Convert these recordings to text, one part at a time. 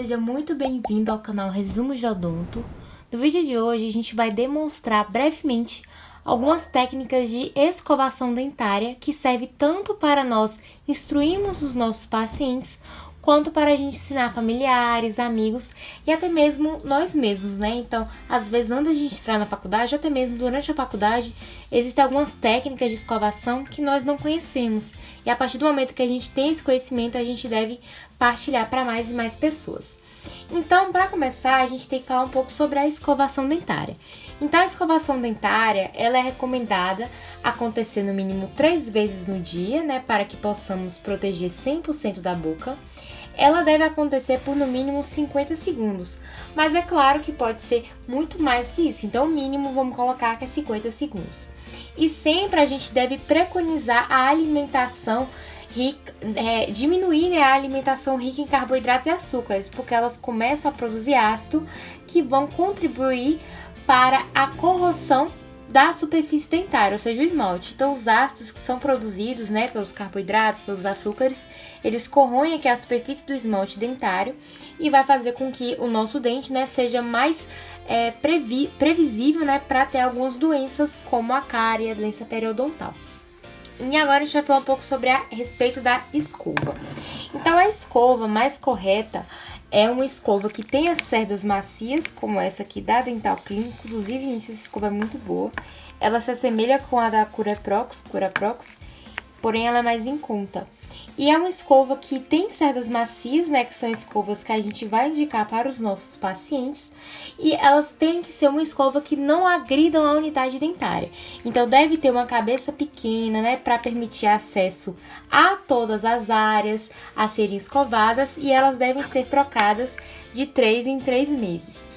seja muito bem-vindo ao canal Resumos de Odonto. No vídeo de hoje a gente vai demonstrar brevemente algumas técnicas de escovação dentária que servem tanto para nós instruirmos os nossos pacientes, quanto para a gente ensinar familiares, amigos e até mesmo nós mesmos, né? Então, às vezes antes de a gente entrar na faculdade, ou até mesmo durante a faculdade, existem algumas técnicas de escovação que nós não conhecemos. E a partir do momento que a gente tem esse conhecimento, a gente deve partilhar para mais e mais pessoas. Então, para começar, a gente tem que falar um pouco sobre a escovação dentária. Então, a escovação dentária, ela é recomendada acontecer no mínimo 3 vezes no dia, né? Para que possamos proteger 100% da boca. Ela deve acontecer por no mínimo 50 segundos, mas é claro que pode ser muito mais que isso, então o mínimo vamos colocar que é 50 segundos. E sempre a gente deve preconizar a alimentação rica, diminuir, né, a alimentação rica em carboidratos e açúcares, porque elas começam a produzir ácido que vão contribuir para a corrosão da superfície dentária, ou seja, o esmalte. Então, os ácidos que são produzidos, né, pelos carboidratos, pelos açúcares, eles corroem aqui a superfície do esmalte dentário e vai fazer com que o nosso dente, né, seja mais previsível, né, para ter algumas doenças como a cárie e a doença periodontal. E agora a gente vai falar um pouco sobre a respeito da escova. Então, a escova mais correta é uma escova que tem as cerdas macias, como essa aqui da Dental Clean. Inclusive, gente, essa escova é muito boa. Ela se assemelha com a da Curaprox, porém ela é mais em conta. E é uma escova que tem cerdas macias, né, que são escovas que a gente vai indicar para os nossos pacientes. E elas têm que ser uma escova que não agridam a unidade dentária. Então, deve ter uma cabeça pequena, né, para permitir acesso a todas as áreas a serem escovadas. E elas devem ser trocadas de 3 em 3 meses.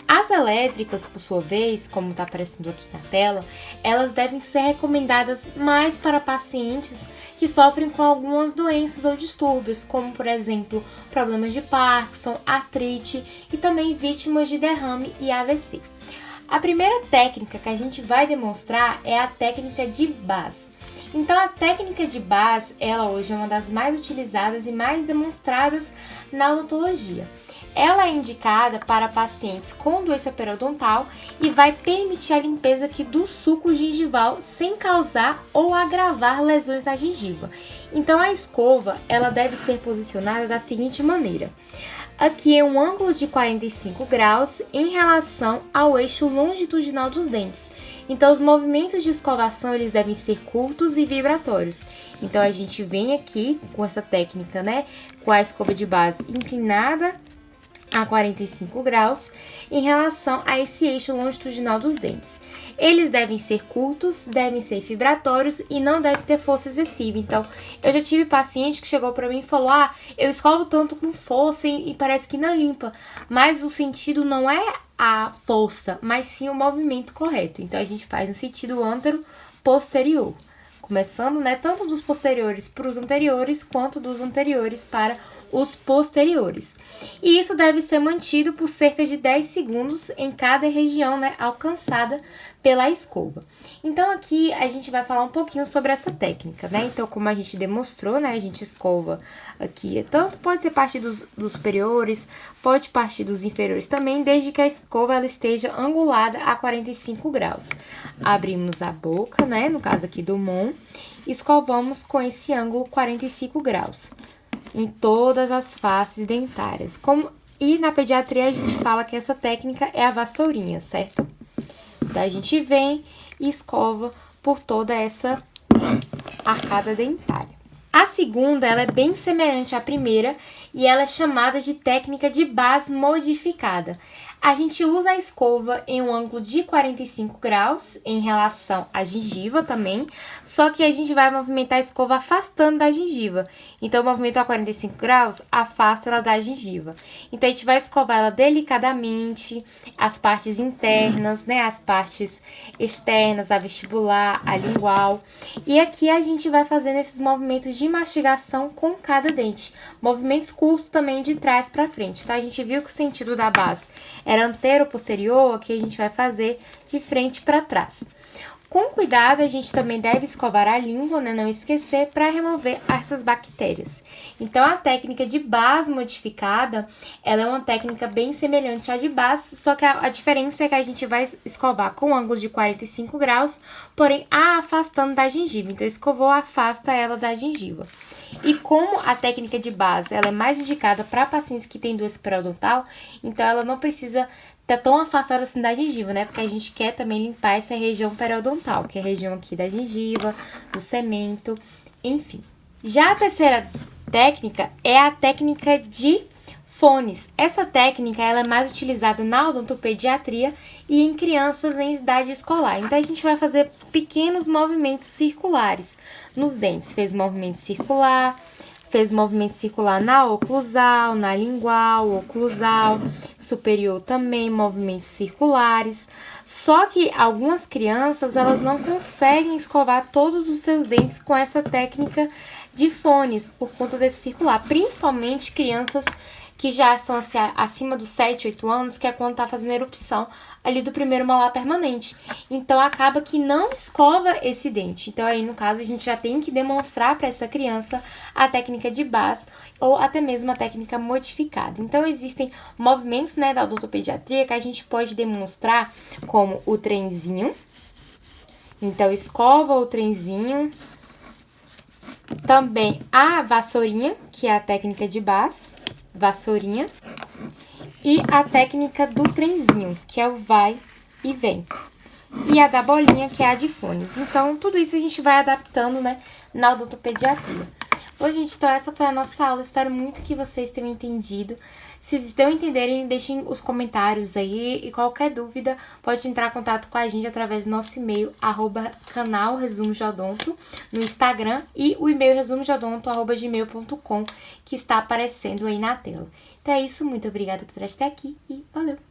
As elétricas, por sua vez, como está aparecendo aqui na tela, elas devem ser recomendadas mais para pacientes que sofrem com algumas doenças ou distúrbios, como, por exemplo, problemas de Parkinson, artrite e também vítimas de derrame e AVC. A primeira técnica que a gente vai demonstrar é a técnica de Baz. Então, a técnica de Baz, ela hoje é uma das mais utilizadas e mais demonstradas na odontologia. Ela é indicada para pacientes com doença periodontal e vai permitir a limpeza aqui do suco gengival sem causar ou agravar lesões na gengiva. Então, a escova, ela deve ser posicionada da seguinte maneira. Aqui é um ângulo de 45 graus em relação ao eixo longitudinal dos dentes. Então, os movimentos de escovação, eles devem ser curtos e vibratórios. Então, a gente vem aqui com essa técnica, né, com a escova de base inclinada a 45 graus em relação a esse eixo longitudinal dos dentes. Eles devem ser curtos, devem ser vibratórios e não deve ter força excessiva. Então, eu já tive paciente que chegou para mim e falou: eu escovo tanto com força e parece que não limpa. Mas o sentido não é a força, mas sim o movimento correto. Então, a gente faz no sentido antero-posterior. Começando, né, tanto dos posteriores para os anteriores, quanto dos anteriores para os posteriores. E isso deve ser mantido por cerca de 10 segundos em cada região, né, alcançada pela escova. Então, aqui a gente vai falar um pouquinho sobre essa técnica, né? Então, como a gente demonstrou, né, a gente escova aqui, tanto pode ser parte dos superiores, pode partir dos inferiores também, desde que a escova ela esteja angulada a 45 graus. Abrimos a boca, né, no caso aqui do Mon, escovamos com esse ângulo 45 graus em todas as faces dentárias. E na pediatria a gente fala que essa técnica é a vassourinha, certo? Então, a gente vem e escova por toda essa arcada dentária. A segunda, ela é bem semelhante à primeira e ela é chamada de técnica de Baz modificada. A gente usa a escova em um ângulo de 45 graus em relação à gengiva também, só que a gente vai movimentar a escova afastando da gengiva. Então, o movimento a 45 graus afasta ela da gengiva. Então, a gente vai escovar ela delicadamente, as partes internas, né, as partes externas, a vestibular, a lingual. E aqui a gente vai fazendo esses movimentos de mastigação com cada dente. Movimentos curtos também de trás para frente, tá? A gente viu que o sentido da base era antero-posterior, aqui a gente vai fazer de frente para trás. Com cuidado, a gente também deve escovar a língua, né? Não esquecer, para remover essas bactérias. Então, a técnica de Bas modificada, ela é uma técnica bem semelhante à de Bas, só que a diferença é que a gente vai escovar com ângulos de 45 graus, porém afastando da gengiva. Então, escovou, afasta ela da gengiva. E como a técnica de Bas, ela é mais indicada para pacientes que têm doença periodontal, então ela não precisa tá tão afastada assim da gengiva, né? Porque a gente quer também limpar essa região periodontal, que é a região aqui da gengiva, do cemento, enfim. Já a terceira técnica é a técnica de fones. Essa técnica ela é mais utilizada na odontopediatria e em crianças em idade escolar. Então, a gente vai fazer pequenos movimentos circulares nos dentes. Fez movimento circular na oclusal, na lingual, oclusal, superior também, movimentos circulares. Só que algumas crianças, elas não conseguem escovar todos os seus dentes com essa técnica de fones, por conta desse circular. Principalmente crianças que já são assim, acima dos 7, 8 anos, que é quando tá fazendo erupção ali do primeiro molar permanente. Então, acaba que não escova esse dente. Então, aí, no caso, a gente já tem que demonstrar para essa criança a técnica de Bas ou até mesmo a técnica modificada. Então, existem movimentos, né, da odontopediatria que a gente pode demonstrar como o trenzinho. Então, escova o trenzinho. Também a vassourinha, que é a técnica de Bas. Vassourinha, e a técnica do trenzinho, que é o vai e vem, e a da bolinha, que é a de fones. Então, tudo isso a gente vai adaptando, né, na odontopediatria. Bom, gente, então essa foi a nossa aula, espero muito que vocês tenham entendido. Se não entenderem, deixem os comentários aí, e qualquer dúvida, pode entrar em contato com a gente através do nosso e-mail, @canalresumosdeodonto, no Instagram, e o e-mail resumosdeodonto@gmail.com, que está aparecendo aí na tela. Então é isso, muito obrigada por estar aqui e valeu!